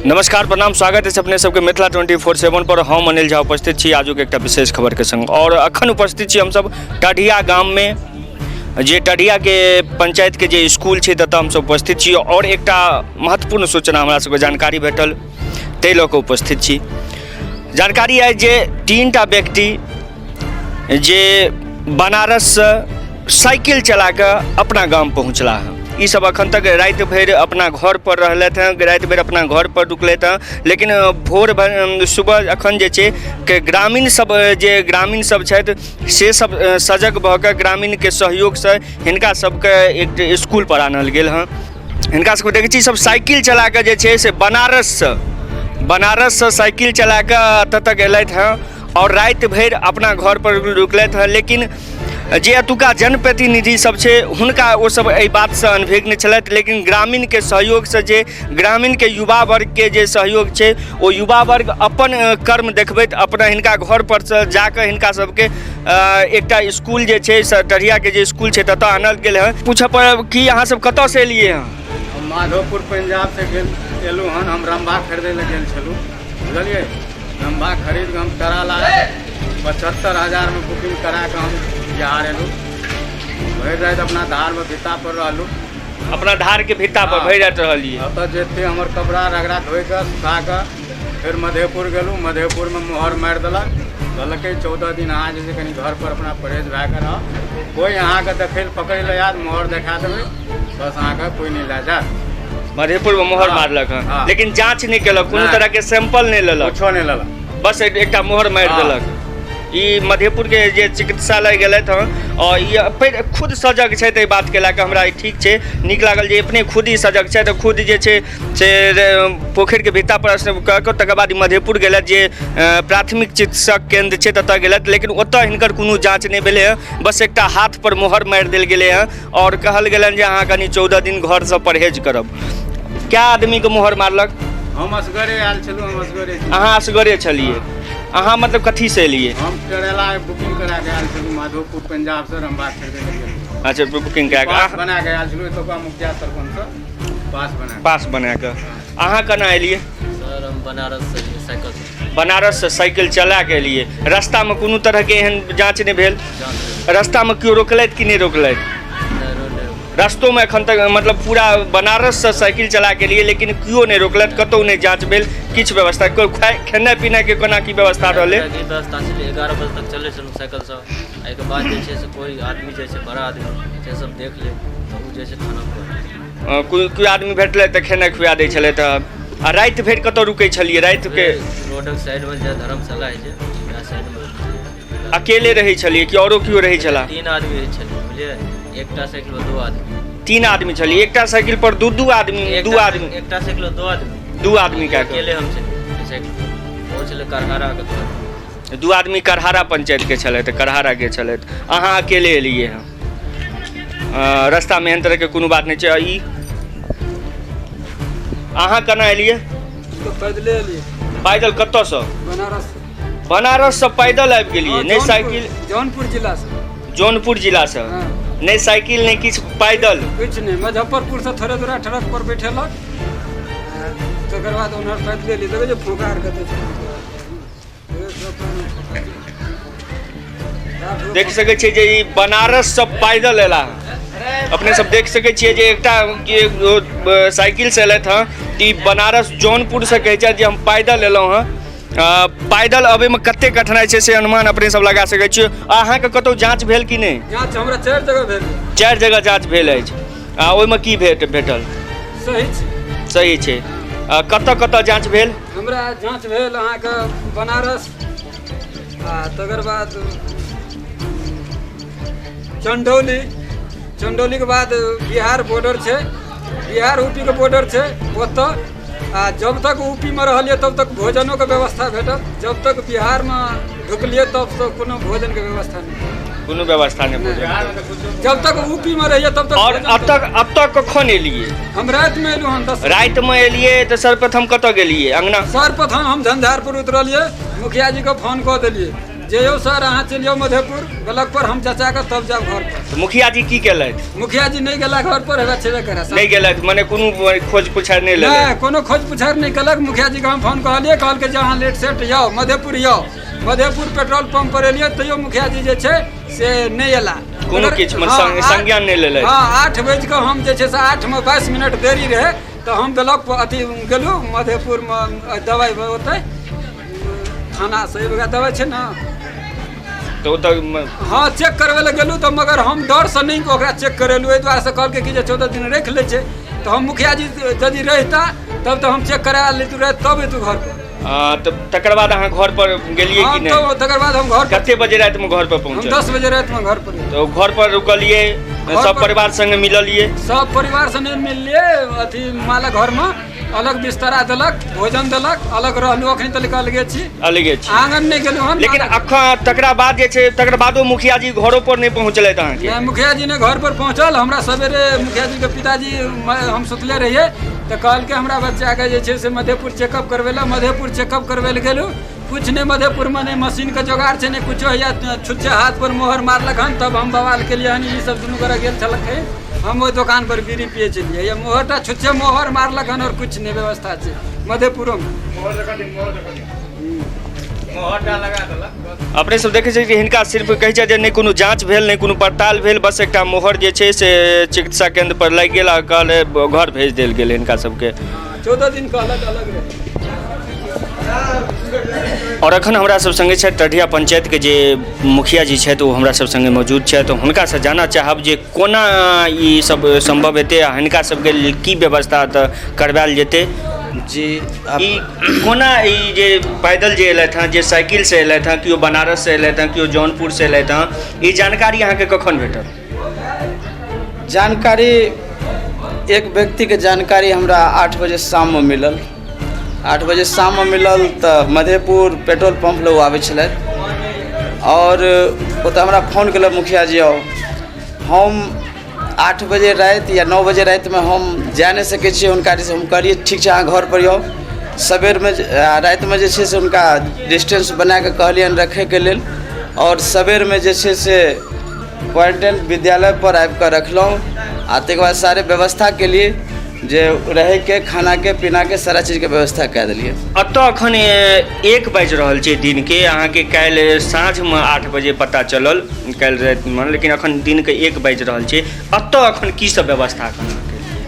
नमस्कार प्रणाम स्वागत है अपने सबके मिथिला 24/7 पर। हम अनिल झा उपस्थित छी आजुक एकटा विशेष खबर के संग और अखन उपस्थित छी हम सब टढ़िया गाम में जे टढ़िया के पंचायत के जे स्कूल छै ततऽ हम सब उपस्थित छी और एकटा महत्वपूर्ण सूचना हमरा सबके जानकारी भेटल तै लऽ कऽ उपस्थित छी। जानकारी है जे 3टा व्यक्ति जे बनारस साइकिल चला कऽ अपना गाम पहुँचला है। ई सब अखन तक रात भर अपना घर पर रहलथि हैं, रात भर अपना घर पर रुकलथि हैं, लेकिन भोर सुबह अखन जे छै के ग्रामीण सब छथि से सब सजग भऽ कऽ ग्रामीण के सहयोग से हिनका सबके एक स्कूल पर आनल गेल हँ। हिनका सबके देखै छी सब साइकिल चला कऽ जे छै से बनारस से साइकिल चला कऽ एतऽ तक एलथि हैं और रात भर अपना घर पर रुकलथि हैं। लेकिन जे एतुका जनप्रतिनिधि सब छै हुनका ओ सब एहि बात से अनभिज्ञ छलथि, लेकिन ग्रामीण के सहयोग से जे ग्रामीण के युवा वर्ग के जे सहयोग छै ओ युवा वर्ग अपन कर्म देखबैत अपना हिनका घर पर से जाकऽ हिनका सबके एकटा स्कूल जे छै टढ़िया के जे स्कूल छै ततऽ आनल गेल है। पूछऽ पड़ल कि अहाँ सब कतऽ से एलियै हँ? हम माधोपुर पंजाब से एलहुँ हन। हम रंबा खरीदै लए गेल छलहुँ, बुझलियै। रंबा खरीद कऽ हम कराला 75,000 में बुकिंग करा कऽ हम बिहार एलहुँ। भरि राति अपना धारमे भित्ता पर रहलहुँ, अपना धार के भित्ता पर भरि राति रहलियै। ओतऽ जेते हमर कपड़ा रगड़ा धोइ कऽ सुखा कऽ फिर मधेपुर गेलहुँ। मधेपुरमे मोहर मारि देलक, कहलकै 14 दिन अहाँ जे छै कनि घर पर अपना परहेज भए कऽ रहब। कोइ अहाँके देखै लए पकड़ि लए आयत, मोहर देखा देबै, बस अहाँके कोइ नहीं लए जायत। मधेपुर में मोहर मारलक हँ, लेकिन जांच नहीं केलक, कोनो तरह के सैंपल नहीं लेलक, कुछो नहीं लेलक, बस एकटा मोहर मारि देलक। ई मधेपुर के जे चिकित्सालय गेलथि हँ और ई खुद सजग छै एहि बात के लए कऽ हमरा ठीक छै, नीक लागल जे अपने खुद ही सजग छै। खुद जे छै से पोखरि के भित्ता पर कऽ कऽ तकर बाद मधेपुर गेलथि जे प्राथमिक चिकित्सक केंद्र छै ततऽ गेलथि, लेकिन ओतऽ हिनकर कोनो जाँच नहीं भेलै हँ। बस एकटा हाथ पर मोहर मारि देल गेलै हँ और कहल गेलनि जे अहाँ कनि 14 दिन घर से परहेज करब। क्या आदमी के मोहर मारलक? हम असगरे आयल छलहुँ। हम असगरे। अहाँ असगरे छलिए? अहाँ मतलब कथी से एलिए? हम ट्रेला बुकिंग करा के आयल छलहुँ माधोपुर पंजाब से रंबा खरीदै लए गेल। अच्छा, बुकिंग करा के बना के आयल छलहुँ। एतुका मुखिया सरपंच से पास बना के। अहाँ केना एलिए? सर हम बनारस से साइकिल से। बनारस से साइकिल चला के एलिए? रास्ता में कोनो तरह के एहन जांच नहीं भेल? रास्ता में क्यों रोकलथि कि नहीं रोकलथि? रास्तों में एखन तक मतलब पूरा बनारस से साइकिल चला के लिए, लेकिन क्यों नहीं रोकलथि, कतौ नहीं जांच भेल, किछ व्यवस्था कोई खेनाइ पिनाइ के कोना की व्यवस्था रहलै? व्यवस्था छलै 11 बजे तक चलै छलहुँ साइकिल से। एहिके बाद जे छै से कोई आदमी जे छै बड़ा आदमी से सब देख ले तऽ ओ जे छै खाना कोई आदमी भेटलै तऽ खेनाइ खुआ दै छलै। तऽ आ राति भरि कतौ रुकै छलिए? राति के रोडक साइड में जे धर्मशाला है वएह साइड में अकेले रहै छलिए कि औरो केओ रहै छला? 3 आदमी रहै छलिए, बुझलिए। एकटा साइकिल पर 2 आदमी। 3 आदमी छलिए? एकटा साइकिल पर दू आदमी? 2 आदमी? एकटा साइकिल पर 2 आदमी। 2 आदमी का अकेले हम छलिए साइकिल। ओ छलै करहारा के। 2 आदमी करहारा पंचायत के छलथि, करहारा के छलथि। अहाँ अकेले एलिए हैं? रास्ता में एहन तरह के कोनो बात नहीं छै? ई अहाँ केना एलिए? पैदले एलिए। पैदल? कतऽ से? बनारस। बनारस से पैदल आबि गेलिए? नहीं साइकिल? जौनपुर जिला से। जौनपुर जिला से? नहीं साइकिल नहीं किछ, पैदल? कुछ नहीं, मुजफ्फरपुर से थोड़े दूर ट्रक पर बैठेलक, तकर बाद उन्हर पैदले एलिए। देखो जो फुकार के देख सकै छियै जे ई बनारस से पैदल एला। अपने सब देख सकै छियै जे एकटा साइकिल से एलथि हँ। ई बनारस जौनपुर से कहै छै जे हम पैदल एलहुँ हँ। पैदल अबै में कते कठिनाई छै से अनुमान अपने सब लगा सकै छियै। अहाँके कतौ जांच भेल कि नहीं? जांच हमरा 4 जगह भेल। 4 जगह जांच भेल अछि? आ ओहिमे की भेटल? सही छै। सही छै। कतऽ जांच भेल? हमरा जांच भेल अहाँके बनारस, आ तकर बाद चंदौली के बाद बिहार बॉर्डर छै, बिहार यूपी के बॉर्डर छै ओतऽ। आ जब तक यूपी में रहलिए तब तक भोजनों के व्यवस्था भेटल, जब तक बिहार में ढुकलिए तब तक कोनो भोजन के व्यवस्था नहीं। कोनो व्यवस्था नहीं भोजन? जब तक यूपी में रहिए तब तक। और अब तक कखन एलिए? हम रात में एलहुँ हन 10। रात में एलिए तो सर्वप्रथम कतऽ गेलिए? अंगना? सर्वप्रथम हम झंझारपुर उतरलिए, मुखिया जी को फोन कऽ देलिए जइयो सर अहाँ चलियो मधेपुर गलक पर हम चचा के तब जाब घर पर। तो मुखिया जी की केलथि? मुखिया जी नहीं गेला घर पर, हेबे छेबे करे सर। नहीं गेलथि मने कोनो खोज पुछार नहीं लेलथि? नहीं कोनो खोज पुछार नहीं केलक। मुखिया जी के हम फोन कहलिए, कहलकै जे अहाँ लेट सेट जाओ मधेपुर जाओ। मधेपुर पेट्रोल पंप पर एलिए तैयो मुखिया जी जे छै से नहीं एला, कोनो किछु संज्ञान नहीं लेलथि। हाँ 8 बजे के हम जे छै से 8 में 22 मिनट देरी रहे तो हम ब्लॉक अथी गेलू मधेपुर में दवाई होते थाना से दवाई छै ना तो हाँ चेक करवे ले गेलू तो मगर हम डर से नहीं ओकरा चेक करेलू, एहि दुआरे से कहलकै कि जे 14 दिन रख ले छै। तो हम मुखिया जी यदि रहता तब तो हम चेक करा लेतू रहे तब एतू घर पर। तकर बाद अहाँ घर पर गेलिए कि नहीं? तो तकर बाद हम घर कते बजे रात में घर पर पहुंचे? 10 बजे रात में घर पर। तो घर पर रुकलिए, सब परिवार संग मिललिए? सब परिवार संगे मिललिए, अथी माला घर में अलग बिस्तरा देलक, भोजन देलक, अलग रहलू। अखनी तक अलगे छी, अलगे छी, आंगन नहीं गेलू हम। लेकिन अखन तकरा बाद जे छै तकर बादो मुखिया जी घरों पर नहीं पहुंचले अहाँ के? मुखिया जी ने घर पर पहुंचल। हमरा सवेरे मुखिया जी के पिताजी हम सुतले रहिए तो कहलकै हमरा बच्चा के जे छै से मधेपुर चेकअप करवेला। मधेपुर चेकअप करवे ले गेलू, कुछ नहीं मधेपुर में नहीं मशीन के जोगाड़ छै, नहीं कुछो या छुच्छे हाथ पर मोहर मारलक हन। तब हम बवाल के लिए हन, ई सब दुनू गोरा गेल छलक है। हम ओहि दुकान पर बीड़ी पिए चलिए, ये मोहरटा छुच्छे मोहर मारलक हन और कुछ नहीं व्यवस्था छै मधेपुरो में। अपने सब देखे छै कि हिनका सिर्फ कहै छै जे नहीं कोनो जांच भेल, नहीं कोनो पड़ताल भेल, बस एकटा मोहर जे छै से चिकित्सा केंद्र पर लागि गेल आ कहले घर भेज देल गेल हिनका सबके। 14 दिन का अलग अलग रहे। और अखन हमरा सब संगे छै टढ़िया पंचायत के जे मुखिया जी छै तो हमरा सब संगे मौजूद छै। तो हुनका से जानना चाहब जे कोना ई सब संभव हेतै आ हिनका सबके लेल की व्यवस्था करवायल जेतै जी। ई कोना ई जे पैदल जे एलथि हँ, जे साइकिल से एलथि हँ, केओ बनारस से एलथि हँ, केओ जौनपुर से एलथि हँ, ई जानकारी अहाँके कखन भेटल? जानकारी एक व्यक्ति के जानकारी हमरा 8 बजे शाम में मिलल। 8 बजे शाम में मिलल तो मधेपुर पेट्रोल पंप लोग आबै छलथि और ओतऽ हमरा फोन केलक मुखिया जी आओ। हम 8 बजे राति या 9 बजे राति में हम जा नहीं सकै छियै हुनका से। हम कहलिए ठीक छै अहाँ घर पर जाओ। सबेर में राति में जे छै से हुनका डिस्टेंस बना के कहलियनि रखे के लेल और सबेर में जे छै से क्वारंटाइन विद्यालय पर आबि कऽ रखलहुँ। आ तकर बाद सारे व्यवस्था के लिए जे रहे के खाना के पीना के सारा चीज के व्यवस्था कऽ देलिए। अतऽ अखन 1 बाजि रहल छै दिन के, अहाँके काल्हि साँझ में 8 बजे पता चलल काल्हि राति में, लेकिन अखन दिन के 1 बाजि रहल छै। अतऽ अखन की सब व्यवस्था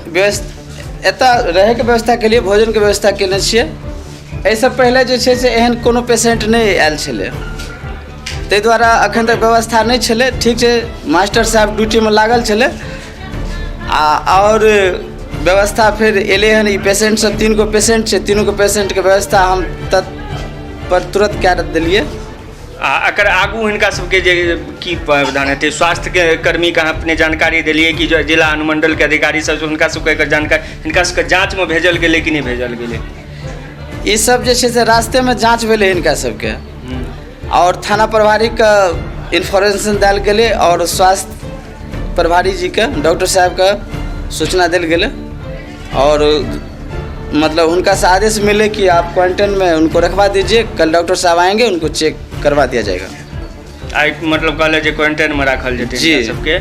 व्यवस्था एतऽ रहे के व्यवस्था के लिए भोजन के व्यवस्था केने छियै। एहिसँ पहिले जे छै से एहन कोनो पेशेंट नहीं आयल छलै, ताहि दुआरे अखन तक व्यवस्था नहीं छलै। ठीक छै मास्टर साहब ड्यूटी में लागल छलै और व्यवस्था फिर एले हन। ई पेशेंट सब 3 गो पेशेंट छै, 3 गो पेशेंट के व्यवस्था हम पर तुरंत कए देलिए। अगर आगू हिनका सबके जे की प्रावधान हेतै? स्वास्थ्य के कर्मी के अपने जानकारी देलिए कि जो जिला अनुमंडल के अधिकारी सब हुनका सबके एकर जानकारी हिनका सबके जांच में भेजल गेलै कि नहीं भेजल गेलै? ई सब जे छै से रास्ते में जांच भेलै हिनका सबके और थाना प्रभारी के इन्फॉर्मेशन देल गेलै और स्वास्थ्य प्रभारी जी के डॉक्टर साहब के सूचना देल गेलै और मतलब उनका से आदेश मिले कि आप क्वारंटाइन में उनको रखवा दीजिए, कल डॉक्टर साहब आएंगे उनको चेक करवा दिया जाएगा। मतलब कहले जे क्वारंटाइन में राखल जेतै जी सबके,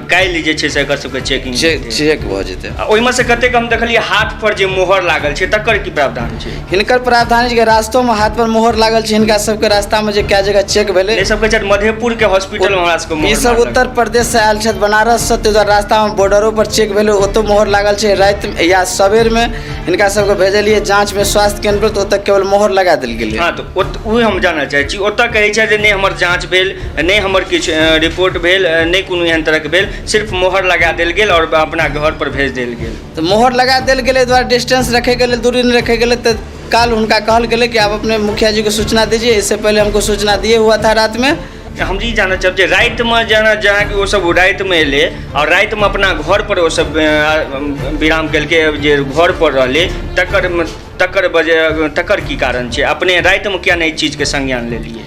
काल्हि जे छै से एकर सबके चेकिंग चेक भऽ जेतै। ओहिमे से कतेक हम देखलिए हाथ पर जे मोहर लागल छै तकर की प्रावधान छै? हिनकर प्रावधान छै कि रास्तों में हाथ पर मोहर लागल छै। हिनका सबके रास्ता में जे कए जगह चेक भेलै, ई सब कहै मधेपुर के हॉस्पिटल में हमरा सबके ई सब उत्तर प्रदेश से आयल छथि, बनारस से, ताहि दुआरे रास्ता में बॉर्डरों पर चेक भेलै, ओतौ मोहर लागल छै। राति या सबेर में हिनका सबके भेजलिए जांच में स्वास्थ्य केंद्र, तो ओतऽ केवल मोहर लगा देल गेलै। हाँ तो ओ हम जानना चाहै छी, ओतऽ कहै छै जे नहि हमर जांच भेल, नहीं हमर किछु रिपोर्ट भेल, नहीं कोनो एहन तरह के भेल, सिर्फ मोहर लगा देल गेल और अपना घर पर भेज देल गेल। तो मोहर लगा देल गेलै द्वारा डिस्टेंस रखे गेलै, दूरी नहीं रखे गेलै। तो कल उनका कहल गेलै कि आप अपने मुखिया जी को सूचना दीजिए। इससे पहले हमको सूचना दिए हुआ था रात में। हम जी जानना चाहब जे राति में जहाँ कि वो सब राति में एले और राति में अपना घर पर वो सब विराम केलकै, जे घर पर रहले तकर की कारण छै? अपने राति में किया नहीं चीज के संज्ञान ले लिए?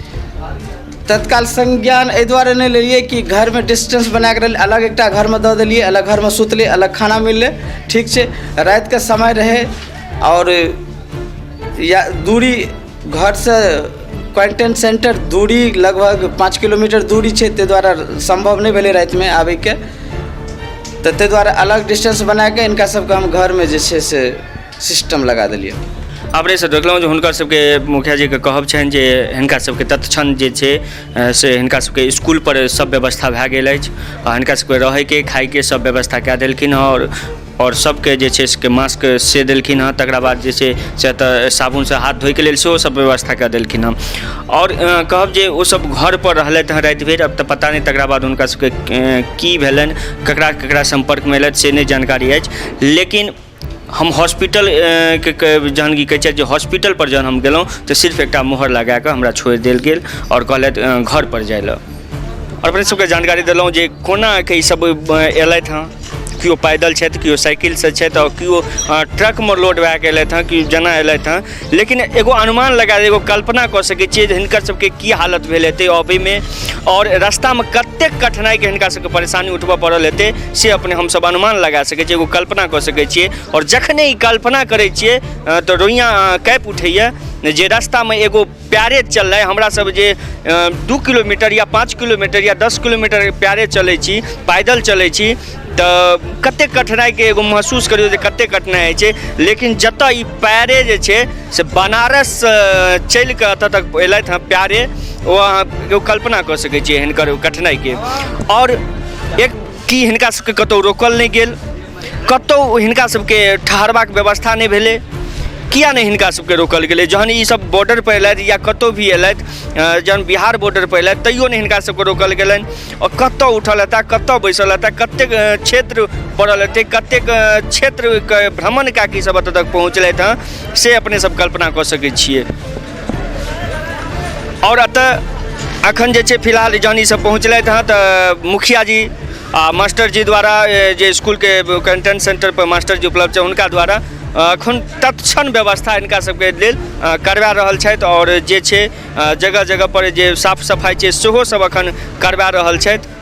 तत्काल संज्ञान एहि दुआरे नहीं लेलिए कि घर में डिस्टेंस बना के अलग एक घर में दऽ देलिए, अलग घर में सुतले, अलग खाना मिलले। ठीक छै रात के समय रहे और या दूरी घर से क्वारंटाइन सेंटर दूरी लगभग 5 किलोमीटर दूरी छै, ताहि दुआरे संभव नहीं भेलै रातिमे आबैके, तऽ ताहि दुआरे अलग डिस्टेंस बनाके हिनका सबके हम घरमे जे छै से सिस्टम लगा देलियै। अपनेसँ देखलहुँ जे हुनकर सबके मुखिया जीके कहब छनि जे हिनका सबके तत्क्षण जे छै से हिनका सबके इसकुल पर सब व्यवस्था भए गेल अछि आ हिनका सबके रहैके खाइके सब व्यवस्था कए देलखिन हँ और सबके जे छै से मास्क से देलखिन हँ, तकरा बाद जे छै से तऽ साबुनसँ हाथ धोइके लेल सेहो सब व्यवस्था कए देलखिन हँ। और कहब जे ओ सब घर पर रहलथि हँ राति भरि, अब तऽ पता नहि तकरा बाद हुनका सबके की भेलनि, ककरा ककरा सम्पर्कमे एलथि से नहि जानकारी अछि। लेकिन हम हॉस्पिटल के जहन की कहै छै जे हॉस्पिटल पर जहन हम गेलहुँ तऽ सिर्फ एकटा मोहर लगा कऽ हमरा छोड़ि देल गेल और कहलथि घर पर जाय लए। और अपने सबके जानकारी देलहुँ जे कोना के ई सब एलथि हँ, केओ पैदल छथि, केओ साइकिलसँ छथि और केओ ट्रकमे लोड भए कऽ एलथि हँ, केओ जेना एलथि हँ। लेकिन एगो अनुमान लगा, एगो कल्पना कऽ सकै छियै जे हिनकर सबके की हालत भेल हेतै अबैमे और रास्तामे कतेक कठिनाइके हिनका सबके परेशानी उठबऽ पड़ल हेतै से अपने हमसब अनुमान लगा सकै छियै, एगो कल्पना कऽ सकै छियै। और जखने ई कल्पना करै छियै तऽ रोइयाँ काँपि उठैए जे रास्तामे एगो प्यारे चललै, हमरा सब जे 2 किलोमीटर या 5 किलोमीटर या 10 किलोमीटर प्यारे चलै छी, पैदल चलै छी, तऽ कतेक कठिनाइके एगो महसूस करियौ जे कतेक कठिनाइ होइ छै। लेकिन जतऽ ई पैरे जे छै से बनारस चलि कऽ एतऽ तक एलथि हँ प्यारे, ओ अहाँ एगो कल्पना कऽ सकै छियै हिनकर कठिनाइके। और एक कि हिनका सबके कतहु रोकल नहि गेल, कतहु हिनका सबके ठहरबाक व्यवस्था नहि भेलै, किया नहीं हिनका सबके रोकल गेलै? जहन ई सब बॉर्डर पर एलथि या कतहु भी एलथि, जहन बिहार बॉर्डर पर एलथि तैयो नहीं हिनका सबके रोकल गेलनि। और कतहु उठल हेता, कतहु बैसल हेता, कतेक क्षेत्र पड़ल हेतै, कतेक क्षेत्रके भ्रमण कए कऽ सब एतऽ तक पहुँचलथि हँ से अपने सब कल्पना कऽ सकै छियै। और एतऽ अखन जे छै फिलहाल जहन ई सब पहुँचलथि हँ तऽ मुखिया जी आ मास्टर जी द्वारा जे इसकुलके क्वारंटाइन सेंटर पर मास्टर जी उपलब्ध छै हुनका द्वारा एखन तत्क्षण व्यवस्था हिनका सबके लेल करवा रहल छथि और जे छै जगह जगह पर जे साफ सफाइ छै सेहो सब एखन करवा रहल छथि।